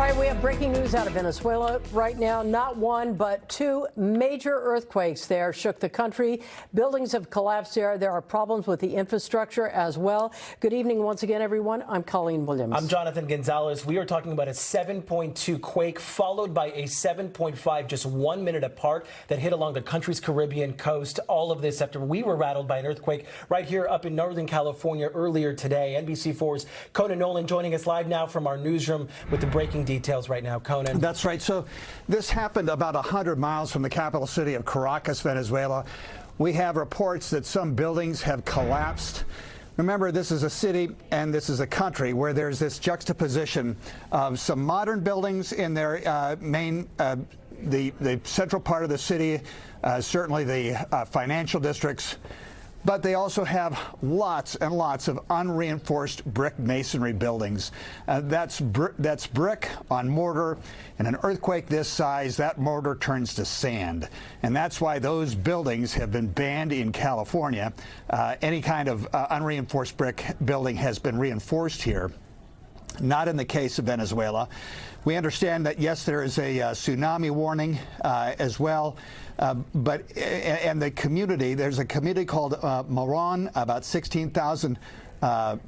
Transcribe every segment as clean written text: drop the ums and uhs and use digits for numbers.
right, we have breaking news out of Venezuela right now. Not one, but two major earthquakes there shook the country. Buildings have collapsed there. There are problems with the infrastructure as well. Good evening once again, everyone. I'm Colleen Williams. I'm Jonathan Gonzalez. We are talking about a 7.2 quake followed by a 7.5 just 1 minute apart that hit along the country's Caribbean coast. All of this after we were rattled by an earthquake right here up in Northern California earlier today. NBC4's Conan Nolan joining us live now from our newsroom with the breaking details right now. Conan. That's right. So this happened about 100 miles from the capital city of Caracas, Venezuela. We have reports that some buildings have collapsed. Remember, this is a city and this is a country where there's this juxtaposition of some modern buildings in their the central part of the city, certainly the financial districts. But they also have lots and lots of unreinforced brick masonry buildings. That's brick on mortar. In an earthquake this size, that mortar turns to sand. And that's why those buildings have been banned in California. Any kind of unreinforced brick building has been reinforced here. Not in the case of Venezuela. We understand that, yes, there is a tsunami warning as well. And the community, there's a community called Moron, about 16,000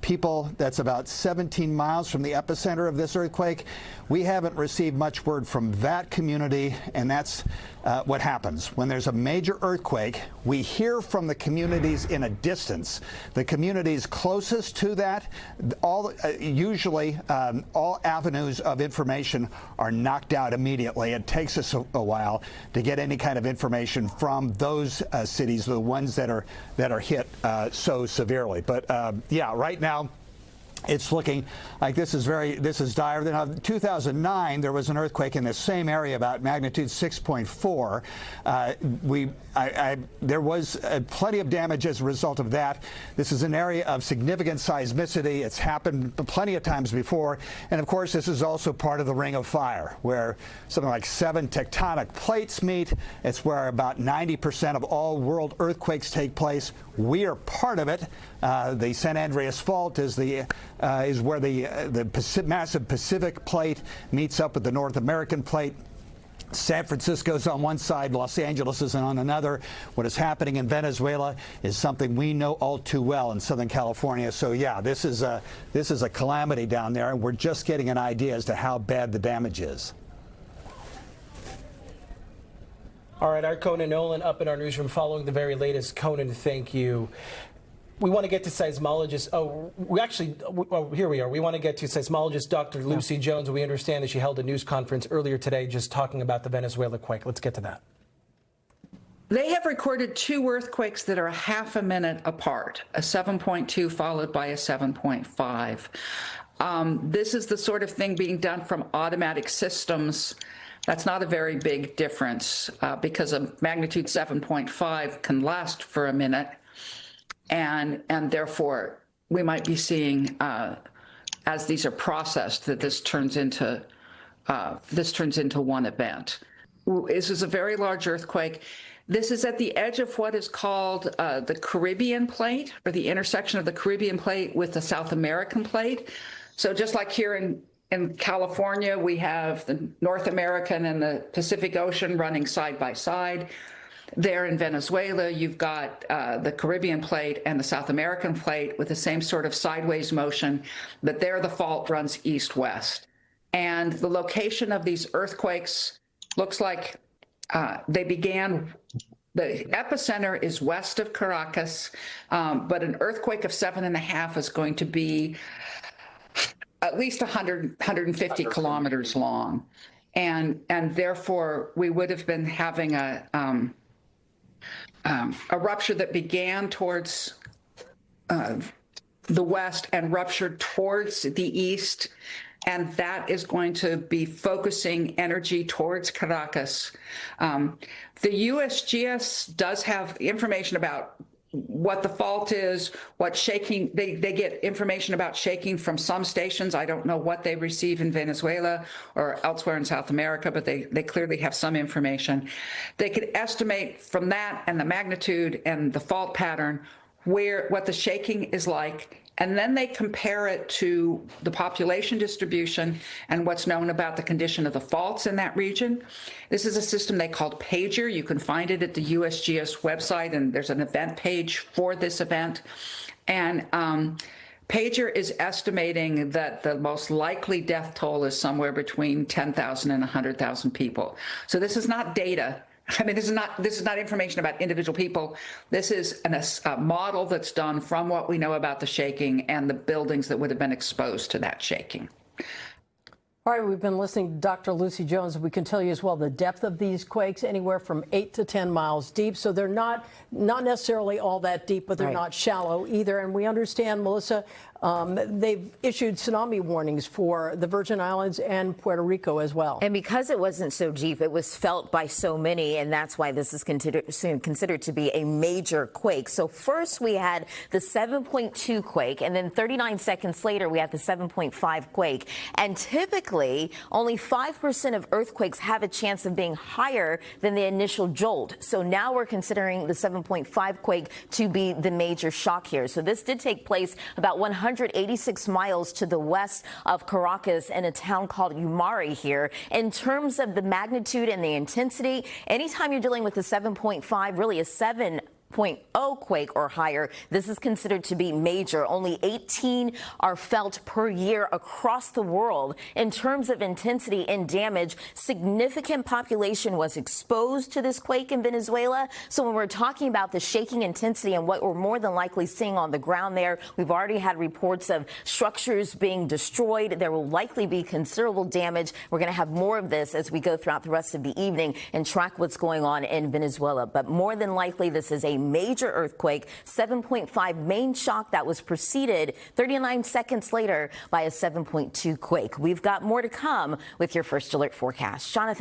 people. That's about 17 miles from the epicenter of this earthquake. We haven't received much word from that community, and that's what happens. When there's a major earthquake, we hear from the communities in a distance. The communities closest to that, usually all avenues of information are knocked out immediately. It takes us a while to get any kind of information from those cities, the ones that are hit so severely. But yeah, right now, it's looking like this is dire. Then in 2009, there was an earthquake in the same area, about magnitude 6.4. There was plenty of damage as a result of that. This is an area of significant seismicity. It's happened plenty of times before. And of course, this is also part of the Ring of Fire, where something like 7 tectonic plates meet. It's where about 90% of all world earthquakes take place. We are part of it. The San Andreas Fault is where the massive Pacific plate meets up with the North American plate. San Francisco's on one side, Los Angeles is on another. What is happening in Venezuela is something we know all too well in Southern California. So yeah, this is a calamity down there, and we're just getting an idea as to how bad the damage is. All right, our Conan Nolan up in our newsroom following the very latest. Conan, thank you. We want to get to seismologist. Here we are. We want to get to seismologist Dr. Lucy Jones. We understand that she held a news conference earlier today just talking about the Venezuela quake. Let's get to that. They have recorded 2 earthquakes that are half a minute apart, a 7.2 followed by a 7.5. This is the sort of thing being done from automatic systems. That's not a very big difference because a magnitude 7.5 can last for a minute. And therefore, we might be seeing, as these are processed, that this turns into one event. This is a very large earthquake. This is at the edge of what is called the Caribbean plate, or the intersection of the Caribbean plate with the South American plate. So just like here in California, we have the North American and the Pacific Ocean running side by side. There in Venezuela, you've got the Caribbean plate and the South American plate with the same sort of sideways motion, but there the fault runs east-west. And the location of these earthquakes looks like they began, the epicenter is west of Caracas, but an earthquake of 7.5 is going to be at least 150 kilometers long. And therefore, we would have been having a rupture that began towards the west and ruptured towards the east, and that is going to be focusing energy towards Caracas. The USGS does have information about what the fault is, what shaking, they get information about shaking from some stations. I don't know what they receive in Venezuela or elsewhere in South America, but they clearly have some information. They could estimate from that and the magnitude and the fault pattern what the shaking is like And then they compare it to the population distribution and what's known about the condition of the faults in that region. This is a system they called Pager. You can find it at the USGS website, and there's an event page for this event. And Pager is estimating that the most likely death toll is somewhere between 10,000 and 100,000 people. So this is not data. I mean, this is not information about individual people. This is a model that's done from what we know about the shaking and the buildings that would have been exposed to that shaking. All right, we've been listening to Dr. Lucy Jones. We can tell you as well the depth of these quakes, anywhere from 8 to 10 miles deep. So they're not necessarily all that deep, but they're not shallow either. And we understand, Melissa, they've issued tsunami warnings for the Virgin Islands and Puerto Rico as well. And because it wasn't so deep, it was felt by so many, and that's why this is considered to be a major quake. So first we had the 7.2 quake, and then 39 seconds later we had the 7.5 quake. And typically, only 5% of earthquakes have a chance of being higher than the initial jolt. So now we're considering the 7.5 quake to be the major shock here. So this did take place about 186 miles to the west of Caracas in a town called Umari here. In terms of the magnitude and the intensity, anytime you're dealing with a 7.5, really a 7.0 quake or higher, this is considered to be major. Only 18 are felt per year across the world. In terms of intensity and damage, significant population was exposed to this quake in Venezuela. So when we're talking about the shaking intensity and what we're more than likely seeing on the ground there, we've already had reports of structures being destroyed. There will likely be considerable damage. We're going to have more of this as we go throughout the rest of the evening and track what's going on in Venezuela. But more than likely, this is a major earthquake, 7.5 main shock that was preceded 39 seconds later by a 7.2 quake. We've got more to come with your First Alert forecast. Jonathan.